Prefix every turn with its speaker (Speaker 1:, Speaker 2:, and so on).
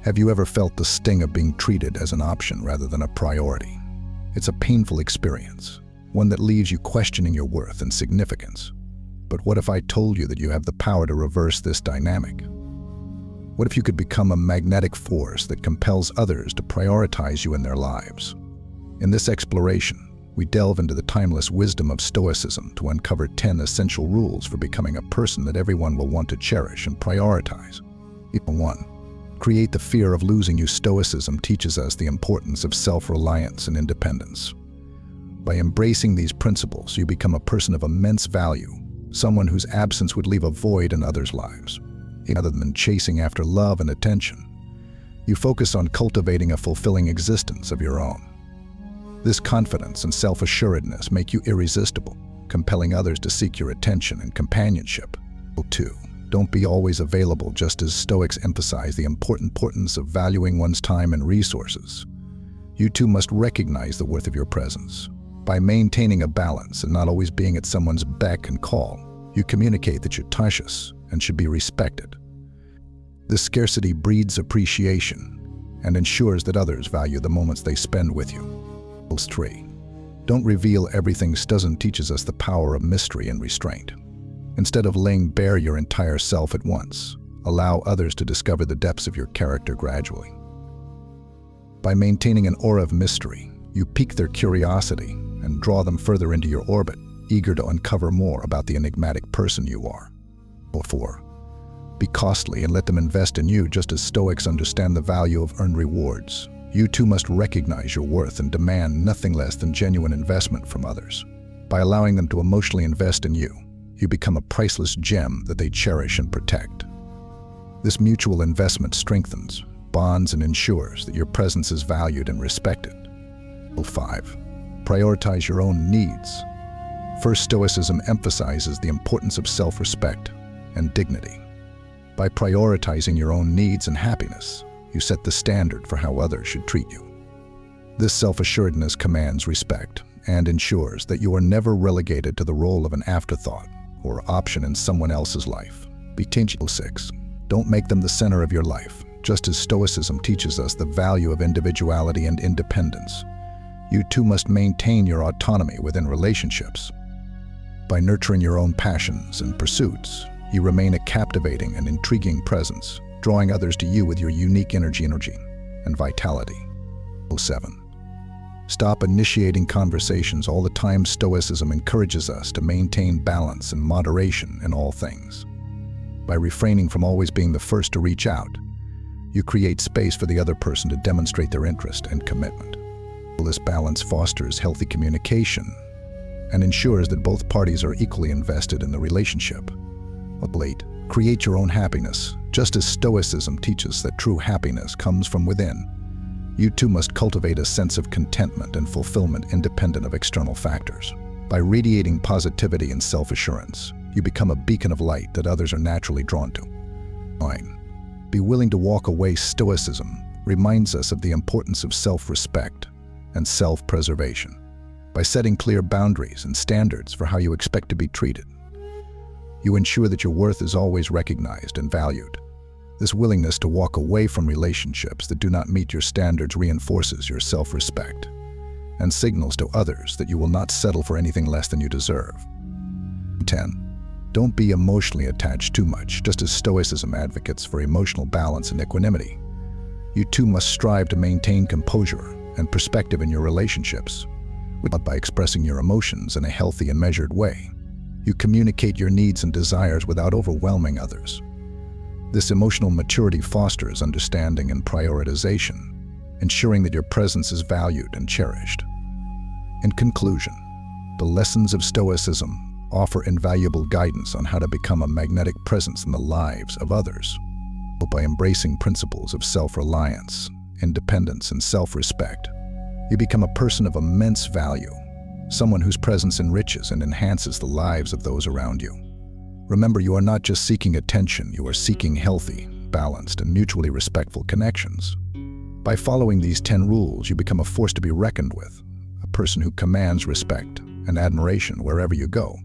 Speaker 1: Have you ever felt the sting of being treated as an option rather than a priority? It's a painful experience, one that leaves you questioning your worth and significance. But what if I told you that you have the power to reverse this dynamic? What if you could become a magnetic force that compels others to prioritize you in their lives? In this exploration, we delve into the timeless wisdom of Stoicism to uncover 10 essential rules for becoming a person that everyone will want to cherish and prioritize. 1. Create the fear of losing you. Stoicism teaches us the importance of self-reliance and independence. By embracing these principles, you become a person of immense value, someone whose absence would leave a void in others' lives. Rather than chasing after love and attention, you focus on cultivating a fulfilling existence of your own. This confidence and self-assuredness make you irresistible, compelling others to seek your attention and companionship. 2. Don't be always available. Just as Stoics emphasize the importance of valuing one's time and resources, you too must recognize the worth of your presence. By maintaining a balance and not always being at someone's beck and call, you communicate that you're precious and should be respected. This scarcity breeds appreciation and ensures that others value the moments they spend with you. 3. Don't reveal everything. Stoicism teaches us the power of mystery and restraint. Instead of laying bare your entire self at once, allow others to discover the depths of your character gradually. By maintaining an aura of mystery, you pique their curiosity and draw them further into your orbit, eager to uncover more about the enigmatic person you are. 4. Be costly and let them invest in you. Just as Stoics understand the value of earned rewards, you too must recognize your worth and demand nothing less than genuine investment from others. By allowing them to emotionally invest in you, you become a priceless gem that they cherish and protect. This mutual investment strengthens bonds and ensures that your presence is valued and respected. 5. Prioritize your own needs. First, Stoicism emphasizes the importance of self-respect and dignity. By prioritizing your own needs and happiness, you set the standard for how others should treat you. This self-assuredness commands respect and ensures that you are never relegated to the role of an afterthought or option in someone else's life. 6. Don't make them the center of your life. Just as Stoicism teaches us the value of individuality and independence, you too must maintain your autonomy within relationships. By nurturing your own passions and pursuits, you remain a captivating and intriguing presence, drawing others to you with your unique energy and vitality. 7. Stop initiating conversations all the time. Stoicism encourages us to maintain balance and moderation in all things. By refraining from always being the first to reach out, you create space for the other person to demonstrate their interest and commitment. This balance fosters healthy communication and ensures that both parties are equally invested in the relationship. 8. Create your own happiness. Just as Stoicism teaches that true happiness comes from within, you too must cultivate a sense of contentment and fulfillment independent of external factors. By radiating positivity and self-assurance, you become a beacon of light that others are naturally drawn to. 9. Be willing to walk away. Stoicism reminds us of the importance of self-respect and self-preservation. By setting clear boundaries and standards for how you expect to be treated, you ensure that your worth is always recognized and valued. This willingness to walk away from relationships that do not meet your standards reinforces your self-respect and signals to others that you will not settle for anything less than you deserve. 10. Don't be emotionally attached too much. Just as Stoicism advocates for emotional balance and equanimity, you too must strive to maintain composure and perspective in your relationships. By expressing your emotions in a healthy and measured way, you communicate your needs and desires without overwhelming others. This emotional maturity fosters understanding and prioritization, ensuring that your presence is valued and cherished. In conclusion, the lessons of Stoicism offer invaluable guidance on how to become a magnetic presence in the lives of others. By embracing principles of self-reliance, independence, and self-respect, you become a person of immense value, someone whose presence enriches and enhances the lives of those around you. Remember, you are not just seeking attention, you are seeking healthy, balanced, and mutually respectful connections. By following these 10 rules, you become a force to be reckoned with, a person who commands respect and admiration wherever you go.